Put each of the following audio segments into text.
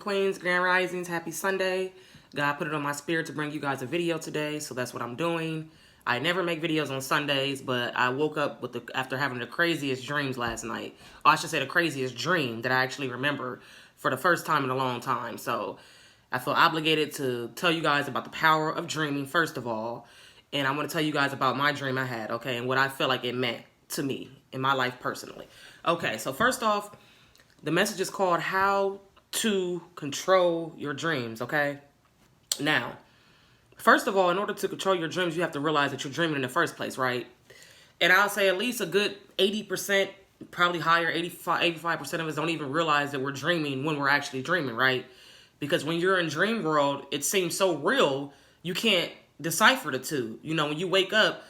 queens, grand risings, happy Sunday. God put it on my spirit to bring you guys a video today, so that's what I'm doing. I never make videos on Sundays, but I woke up after having the craziest dreams last night. Or I should say the craziest dream that I actually remember for the first time in a long time. So I feel obligated to tell you guys about the power of dreaming, first of all. And I'm going to tell you guys about my dream I had, okay, and what I feel like it meant to me in my life personally. Okay, so first off, the message is called How to Control Your Dreams, okay? Now, first of all, in order to control your dreams, you have to realize that you're dreaming in the first place, right? And I'll say at least a good 80%, probably higher, 85% of us don't even realize that we're dreaming when we're actually dreaming, right? Because when you're in dream world, it seems so real, you can't decipher the two. You know, when you wake up,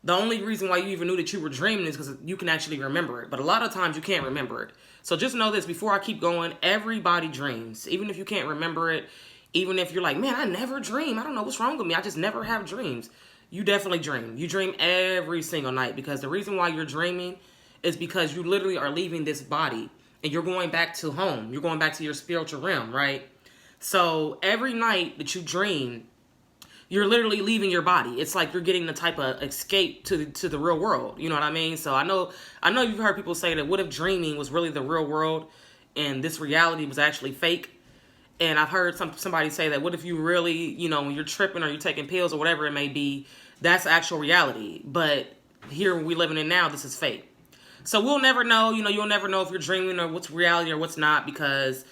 the only reason why you even knew that you were dreaming is because you can actually remember it. But a lot of times you can't remember it. So just know this, before I keep going, everybody dreams. Even if you can't remember it, even if you're like, man, I never dream. I don't know what's wrong with me. I just never have dreams. You definitely dream. You dream every single night, because the reason why you're dreaming is because you literally are leaving this body and you're going back to home. You're going back to your spiritual realm, right? So every night that you dream, you're literally leaving your body. It's like you're getting the type of escape to the real world. You know what I mean? So I know you've heard people say that what if dreaming was really the real world and this reality was actually fake? And I've heard somebody say that what if you really, you know, when you're tripping or you're taking pills or whatever it may be, that's actual reality. But here we living in now, this is fake. So we'll never know, you know, you'll never know if you're dreaming or what's reality or what's not, because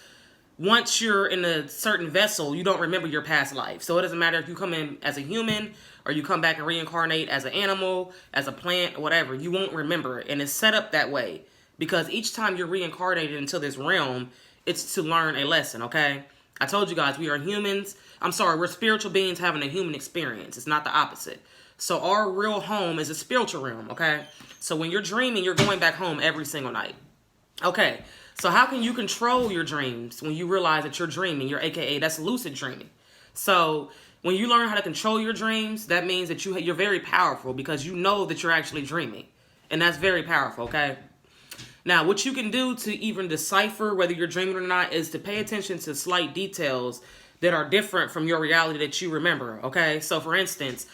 once you're in a certain vessel, you don't remember your past life. So it doesn't matter if you come in as a human or you come back and reincarnate as an animal, as a plant, or whatever. You won't remember it. And it's set up that way because each time you're reincarnated into this realm, it's to learn a lesson, okay? I told you guys, we are humans. We're spiritual beings having a human experience. It's not the opposite. So our real home is a spiritual realm, okay? So when you're dreaming, you're going back home every single night. Okay, so how can you control your dreams when you realize that you're dreaming? That's lucid dreaming. So when you learn how to control your dreams, that means that you're very powerful because you know that you're actually dreaming. And that's very powerful, okay? Now, what you can do to even decipher whether you're dreaming or not is to pay attention to slight details that are different from your reality that you remember, okay? So, for instance,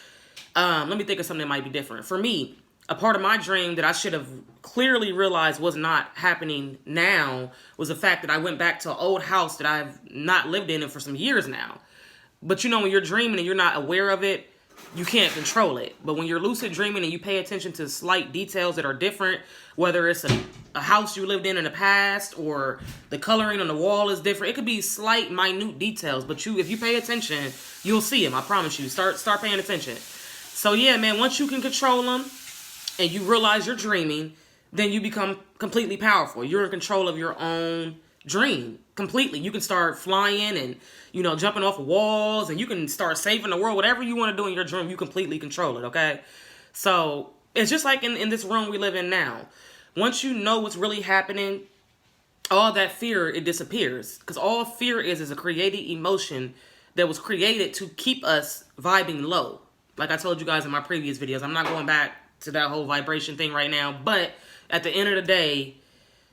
let me think of something that might be different. For me, a part of my dream that I should have clearly realized was not happening now was the fact that I went back to an old house that I've not lived in for some years now. But, you know, when you're dreaming and you're not aware of it, you can't control it. But when you're lucid dreaming and you pay attention to slight details that are different, whether it's a house you lived in the past or the coloring on the wall is different. It could be slight, minute details, but if you pay attention, you'll see them. I promise you. Start paying attention. So yeah, man, once you can control them and you realize you're dreaming, then you become completely powerful. You're in control of your own dream completely. You can start flying and, you know, jumping off walls, and you can start saving the world. Whatever you want to do in your dream, you completely control it, okay? So it's just like in this room we live in now. Once you know what's really happening, all that fear, it disappears. Because all fear is a created emotion that was created to keep us vibing low. Like I told you guys in my previous videos, I'm not going back to that whole vibration thing right now. But at the end of the day,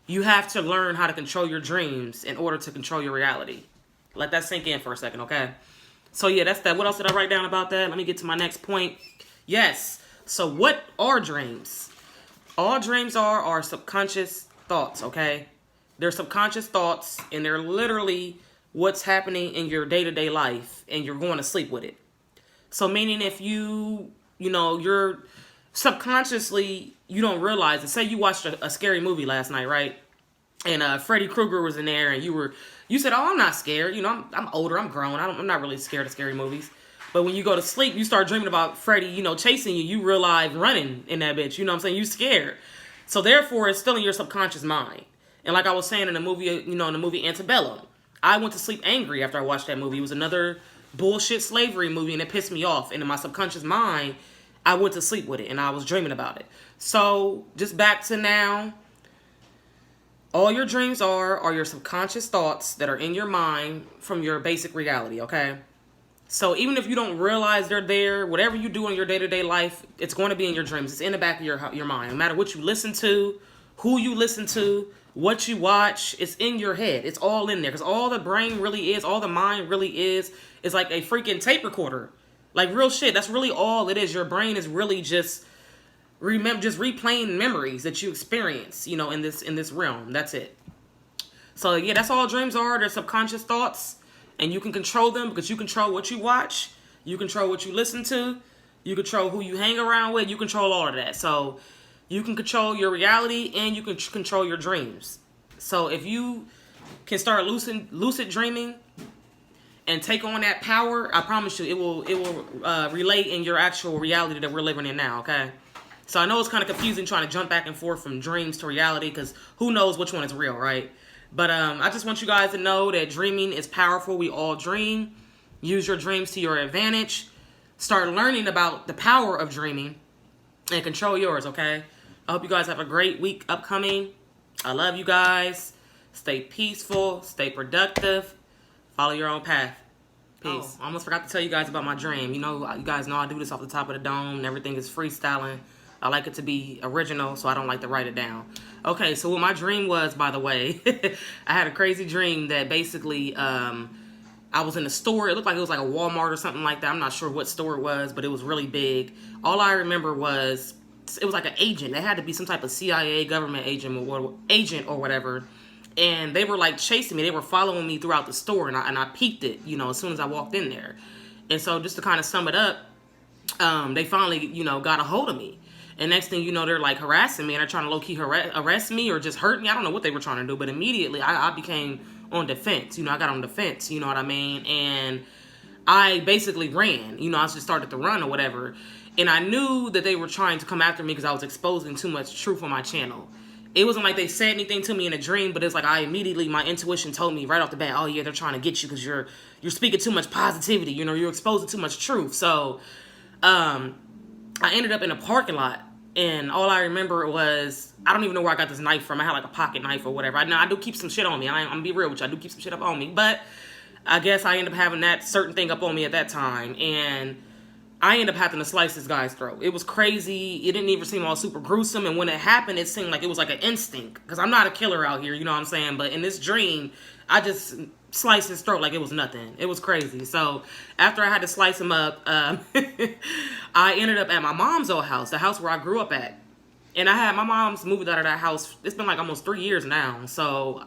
you have to learn how to control your dreams in order to control your reality. Let that sink in for a second, okay? So yeah, that's that. What else did I write down about that? Let me get to my next point. Yes. So what are dreams? All dreams are subconscious thoughts, okay? They're subconscious thoughts, and they're literally what's happening in your day-to-day life, and you're going to sleep with it. So meaning if you're subconsciously, you don't realize it. Say you watched a scary movie last night, right? And Freddy Krueger was in there, and you said, oh, I'm not scared. You know, I'm older, I'm grown. I'm not really scared of scary movies. But when you go to sleep, you start dreaming about Freddy, you know, chasing you. You realize running in that bitch. You know what I'm saying? You scared. So therefore, it's still in your subconscious mind. And like I was saying in the movie, in the movie Antebellum, I went to sleep angry after I watched that movie. It was another bullshit slavery movie, and it pissed me off. And in my subconscious mind, I went to sleep with it, and I was dreaming about it. So just back to now, all your dreams are your subconscious thoughts that are in your mind from your basic reality, okay? So even if you don't realize they're there, whatever you do in your day-to-day life, it's going to be in your dreams. It's in the back of your mind. No matter what you listen to, who you listen to, what you watch, it's in your head. It's all in there. Because all the brain really is, all the mind really is like a freaking tape recorder. Like real shit. That's really all it is. Your brain is really just replaying memories that you experience, you know, in this realm. That's it. So yeah, that's all dreams are. They're subconscious thoughts. And you can control them because you control what you watch. You control what you listen to. You control who you hang around with. You control all of that. So you can control your reality and you can control your dreams. So if you can start lucid dreaming and take on that power, I promise you it will relate in your actual reality that we're living in now, okay? So I know it's kind of confusing trying to jump back and forth from dreams to reality because who knows which one is real, right? But I just want you guys to know that dreaming is powerful. We all dream. Use your dreams to your advantage. Start learning about the power of dreaming and control yours, okay? I hope you guys have a great week upcoming. I love you guys. Stay peaceful. Stay productive. Follow your own path. Peace. I almost forgot to tell you guys about my dream. You know, you guys know I do this off the top of the dome and everything is freestyling. I like it to be original, so I don't like to write it down. Okay, so what my dream was, by the way, I had a crazy dream that basically I was in a store. It looked like it was like a Walmart or something like that. I'm not sure what store it was, but it was really big. All I remember was it was like an agent. It had to be some type of CIA government agent or whatever. And they were like chasing me. They were following me throughout the store, and I peeked it, you know, as soon as I walked in there. And so just to kind of sum it up, they finally, you know, got a hold of me. And next thing you know, they're like harassing me and they're trying to low-key arrest me or just hurt me. I don't know what they were trying to do, but immediately I became on defense. You know, I got on defense, you know what I mean? And I basically ran. You know, I just started to run or whatever. And I knew that they were trying to come after me because I was exposing too much truth on my channel. It wasn't like they said anything to me in a dream, but it's like my intuition told me right off the bat, oh yeah, they're trying to get you because you're speaking too much positivity. You know, you're exposing too much truth. So I ended up in a parking lot. And all I remember was, I don't even know where I got this knife from. I had like a pocket knife or whatever. I do keep some shit on me. I'm gonna be real with you. I do keep some shit up on me. But I guess I ended up having that certain thing up on me at that time. And I ended up having to slice this guy's throat. It was crazy. It didn't even seem all super gruesome. And when it happened, it seemed like it was like an instinct. Because I'm not a killer out here, you know what I'm saying? But in this dream, I just sliced his throat like it was nothing. It was crazy. So after I had to slice him up, I ended up at my mom's old house, the house where I grew up at. And I had my mom's moved out of that house. It's been like almost 3 years now. So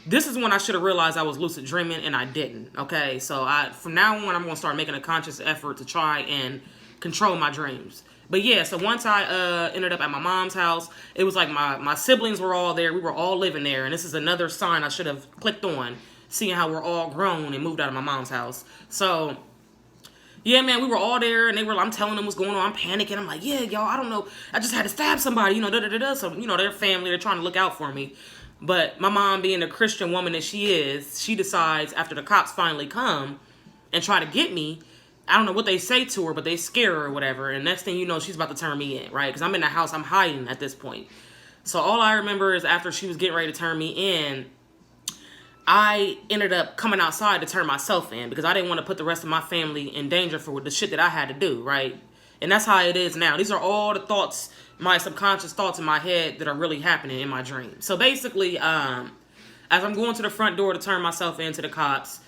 this is when I should have realized I was lucid dreaming, and I didn't. Okay, so from now on, I'm going to start making a conscious effort to try and control my dreams. But yeah, so once I ended up at my mom's house, it was like my siblings were all there. We were all living there. And this is another sign I should have clicked on, seeing how we're all grown and moved out of my mom's house. So yeah, man, we were all there, and I'm telling them what's going on. I'm panicking. I'm like, yeah, y'all, I don't know. I just had to stab somebody, you know, da-da-da-da. So, you know, their family, they're trying to look out for me. But my mom, being the Christian woman that she is, she decides after the cops finally come and try to get me, I don't know what they say to her, but they scare her or whatever. And next thing you know, she's about to turn me in, right? Because I'm in the house. I'm hiding at this point. So all I remember is after she was getting ready to turn me in, I ended up coming outside to turn myself in because I didn't want to put the rest of my family in danger for the shit that I had to do, right? And that's how it is now. These are all the thoughts, my subconscious thoughts in my head that are really happening in my dream. So basically, as I'm going to the front door to turn myself in to the cops,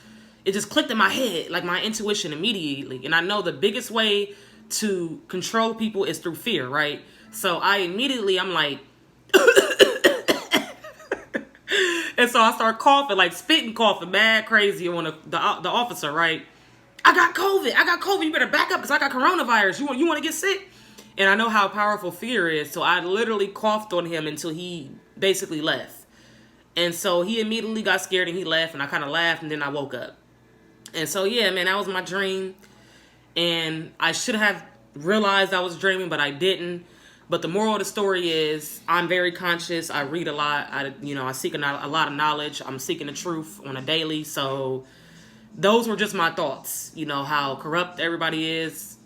it just clicked in my head, like my intuition immediately. And I know the biggest way to control people is through fear, right? So I'm like, and so I start coughing, like spitting, coughing, mad crazy on the officer, right? I got COVID. You better back up because I got coronavirus. You want to get sick? And I know how powerful fear is. So I literally coughed on him until he basically left. And so he immediately got scared and he left. And I kind of laughed and then I woke up. And so, yeah, man, that was my dream. And I should have realized I was dreaming, but I didn't. But the moral of the story is I'm very conscious. I read a lot. I seek a lot of knowledge. I'm seeking the truth on a daily. So those were just my thoughts. You know, how corrupt everybody is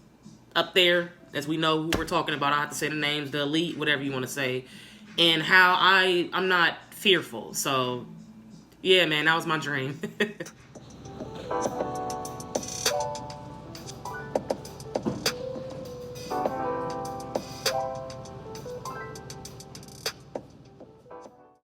up there, as we know who we're talking about. I have to say the names, the elite, whatever you want to say. And how I'm not fearful. So, yeah, man, that was my dream.